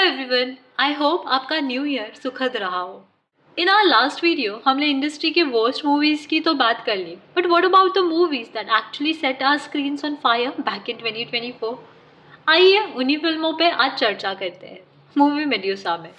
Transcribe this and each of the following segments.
Everyone, I hope आपका new year सुखद रहा हो। इन आवर लास्ट वीडियो हमने इंडस्ट्री के वर्स्ट मूवीज की तो बात कर ली, but what about the movies that actually set our screens on fire back in 2024? आइए उन्हीं फिल्मों पे आज चर्चा करते हैं। मूवी मेड्यूसा में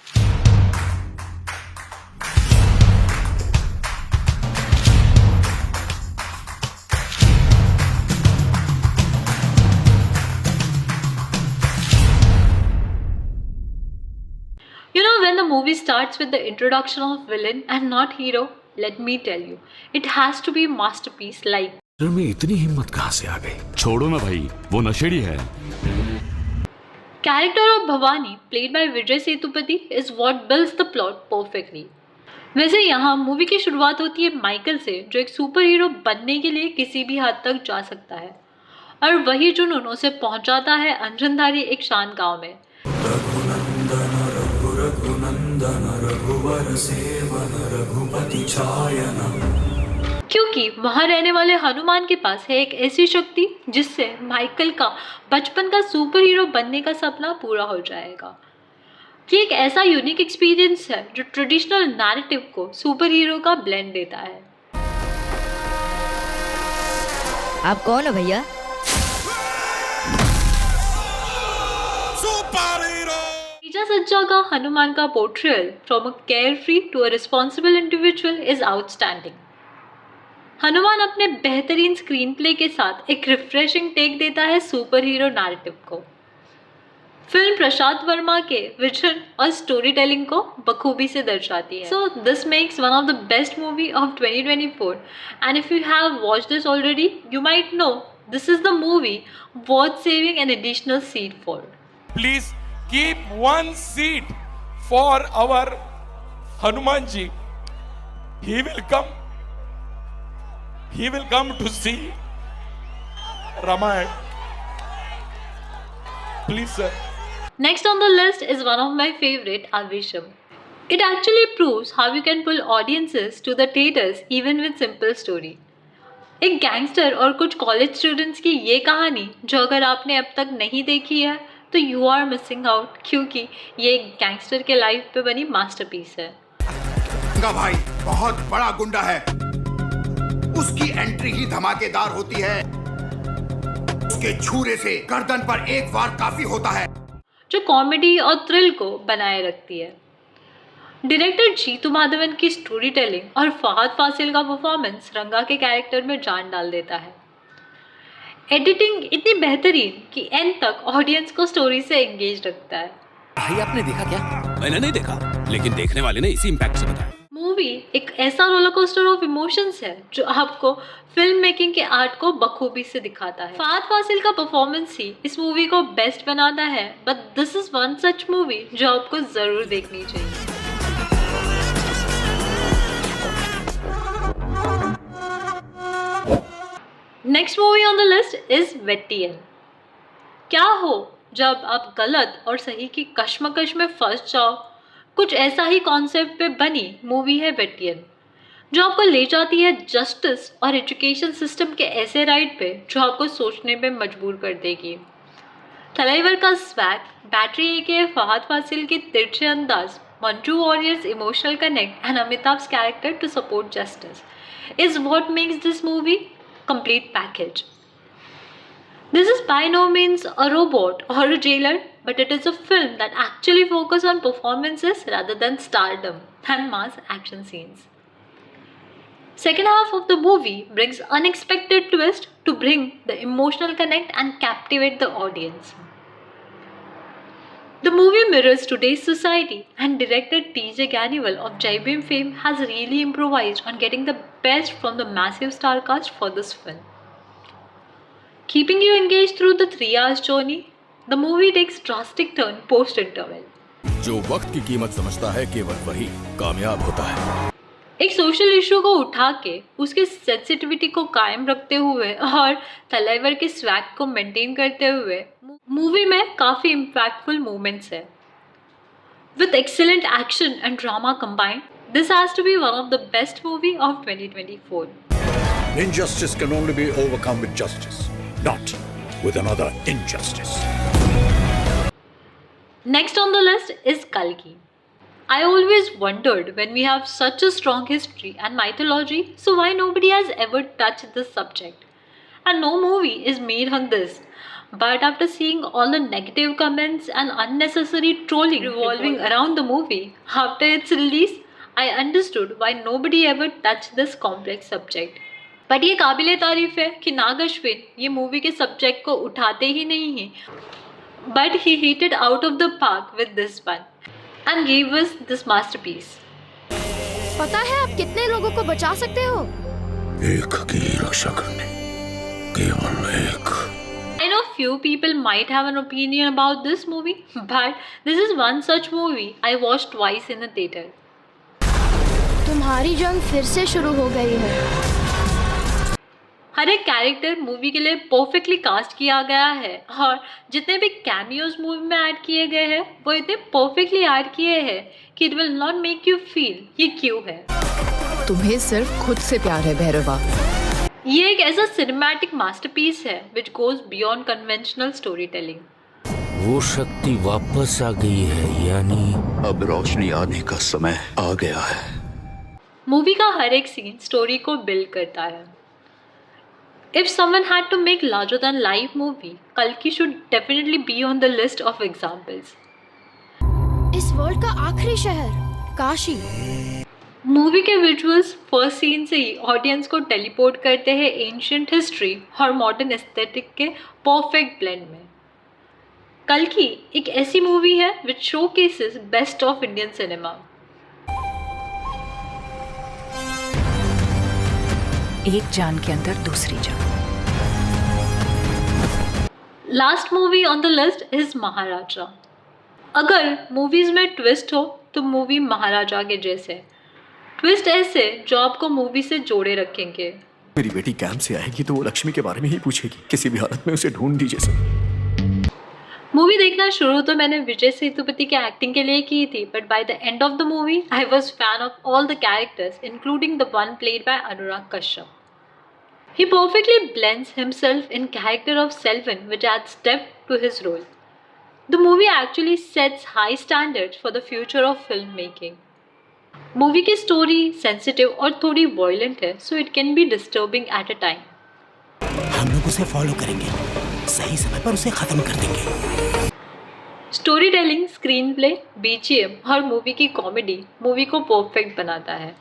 when the movie starts with the introduction of villain and not hero, let me tell you, it has to be a masterpiece like. में इतनी हिम्मत कहाँ से आ गई? छोड़ो ना भाई, वो नशेड़ी है। Character of Bhavani, played by Vijay Sethupathi, is what builds the plot perfectly. वैसे यहाँ मूवी की शुरुआत होती है माइकल से, जो एक सुपर हीरो बनने के लिए किसी भी हद तक जा सकता है, और वही जुनून उसे पहुंचाता है अंजनधारी एक शांत गांव में। क्योंकि वहां रहने वाले हनुमान के पास है एक ऐसी शक्ति जिससे माइकल का बचपन का सुपर हीरो बनने का सपना पूरा हो जाएगा। ये एक ऐसा यूनिक एक्सपीरियंस है जो ट्रेडिशनल नैरेटिव को सुपर हीरो का ब्लेंड देता है। आप कौन हो भैया? तीजा सज्जा का हनुमान का portrayal from a carefree to a responsible individual is outstanding. Hanuman अपने बेहतरीन स्क्रीन प्ले के साथ एक रिफ्रेशिंग टेक देता है सुपर हीरो नैरेटिव को। फिल्म प्रशांत वर्मा के विजन और स्टोरी टेलिंग को बखूबी से दर्शाती है। So this makes one of the best movie of 2024 and if you have watched this already you might know this is the movie worth saving an additional seat for. Please keep one seat for our Hanumanji. He will come to see Ramayana. Please, sir. Next on the list is one of my favorite, Avisham. It actually proves how you can pull audiences to the theaters even with simple story. एक gangster और कुछ college students की ये कहानी जो अगर आपने अब तक नहीं देखी है तो यू आर मिसिंग आउट, क्योंकि ये एक गैंगस्टर के लाइफ पे बनी मास्टरपीस है। भाई बहुत बड़ा गुंडा है, उसकी एंट्री ही धमाकेदार होती है, उसके छुरे से गर्दन पर एक वार काफी होता है, जो कॉमेडी और थ्रिल को बनाए रखती है। डायरेक्टर जीतू माधवन की स्टोरी टेलिंग और फहद फासिल का परफॉर्मेंस रंगा के कैरेक्टर में जान डाल देता है। एडिटिंग इतनी बेहतरीन कि एंड तक ऑडियंस को स्टोरी से एंगेज रखता है। भाई आपने देखा क्या? मैंने नहीं देखा, लेकिन देखने वाले ने इसी इम्पैक्ट से बताया। मूवी एक ऐसा रोलर कोस्टर ऑफ इमोशंस है जो आपको फिल्म मेकिंग के आर्ट को बखूबी से दिखाता है। फहद फासिल का परफॉर्मेंस ही इस मूवी को बेस्ट बनाता है, but this is one such movie जो आपको जरूर देखनी चाहिए। Next movie on the list is Vettaiyan. क्या हो जब आप गलत और सही की कश्मकश में फंस जाओ, कुछ ऐसा ही कॉन्सेप्ट पे बनी मूवी है वेट्टियन, जो आपको ले जाती है जस्टिस और एजुकेशन सिस्टम के ऐसे राइड पे जो आपको सोचने पे मजबूर कर देगी। तलैवर का स्वैग, बैटरी के फहद फासिल के तिरछे अंदाज, Manju Warrier's emotional connect and Amitabh's character to support justice is what makes this movie complete package. This is by no means a robot or a jailer, but it is a film that actually focuses on performances rather than stardom and mass action scenes. Second half of the movie brings unexpected twist to bring the emotional connect and captivate the audience. The movie mirrors today's society, and director T.J. Ganival of Jai Bhim fame has really improvised on getting the best from the massive star cast for this film. Keeping you engaged through the 3 hours journey, the movie takes drastic turn post-interval. जो वक्त की कीमत समझता है केवल वही कामयाब होता है। एक सोशल इशू को उठा के उसके सेंसिटिविटी को कायम रखते हुए और तलैवर के स्वैग को मेंटेन करते हुए मूवी में काफ़ी इम्पैक्टफुल मोमेंट्स है। With excellent action and drama combined, this has to be one of the best movie of 2024. Injustice can only be overcome with justice, not with another injustice. Next on the list is Kalki. I always wondered, when we have such a strong history and mythology, so why nobody has ever touched this subject? And no movie is made on this. But after seeing all the negative comments and unnecessary trolling revolving around the movie after its release, I understood why nobody ever touched this complex subject. But ये काबिले तारीफ है कि नाग अश्विन ये movie के subject को उठाते ही नहीं हैं, but he hit it out of the park with this one and give us this masterpiece. पता है आप कितने लोगों को बचा सकते हो? एक की रक्षा करने, केवल एक. I know few people might have an opinion about this movie, but this is one such movie I watched twice in the theater. तुम्हारी जंग फिर से शुरू हो गई है. हर एक कैरेक्टर मूवी के लिए परफेक्टली कास्ट किया गया है और जितने भी कैमियोज मूवी में ऐड किए गए हैं वो इतने परफेक्टली ऐड किए हैं कि it will not make you feel ये क्यों है. तुम्हें सिर्फ खुद से प्यार है भैरवा. ये एक ऐसा सिनेमैटिक मास्टरपीस है which goes beyond conventional story telling. वो शक्ति वापस आ गई है, यानी अब रोशनी आने का समय आ गया है. मूवी का हर एक सीन स्टोरी को बिल्ड करता है. If someone had to make larger than life movie, Kalki should definitely be on the list of examples. इस वर्ल्ड का आखिरी शहर काशी. मूवी के विजुअल्स फर्स्ट सीन से ही ऑडियंस को टेलीपोर्ट करते हैं एंशिएंट हिस्ट्री और मॉडर्न एस्थेटिक के परफेक्ट ब्लेंड में. कल्कि एक ऐसी मूवी है विच showcases best of Indian cinema. एक जान के अंदर दूसरी जान. Last movie on the list is महाराजा. अगर मूवीज में ट्विस्ट हो तो मूवी महाराजा के जैसे. ट्विस्ट ऐसे जो आपको मूवी से जोड़े रखेंगे. मेरी बेटी कैंप से आएगी तो वो लक्ष्मी के बारे में ही पूछेगी. किसी भी हालत में उसे ढूंढ दीजिए सर. मूवी देखना शुरू तो मैंने विजय सेतुपति के एक्टिंग के लिए की थी, but by the end of the movie I was fan of all the characters including the one played by Anurag Kashyap. He perfectly blends himself in character of Selvan, which adds depth to his role. The movie actually sets high standards for the future of filmmaking. Movie की story sensitive और थोड़ी violent है, so it can be disturbing at a time. हम लोग उसे follow करेंगे, सही समय पर उसे खत्म कर देंगे. Story telling, screen play, BGM और मूवी की कॉमेडी मूवी को परफेक्ट बनाता है.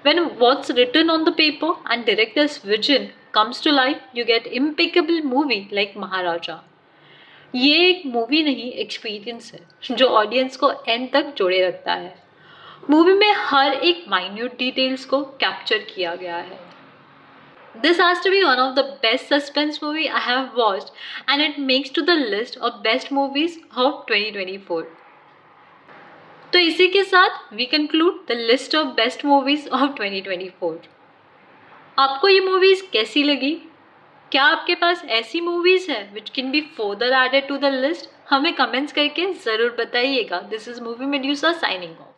When what's written on the paper and director's vision comes to life, you get impeccable movie like महाराजा. ये एक मूवी नहीं एक्सपीरियंस है जो ऑडियंस को एंड तक जोड़े रखता है. मूवी में हर एक माइन्यूट डिटेल्स को कैप्चर किया गया है. This has to be one of the best suspense movie I have watched and it makes to the list of best movies of 2024. तो इसी के साथ we conclude the list of best movies of 2024. आपको ये movies कैसी लगी? क्या आपके पास ऐसी मूवीज़ हैं which can be further added to the list? हमें कमेंट्स करके ज़रूर बताइएगा. This is movie Medusa signing of.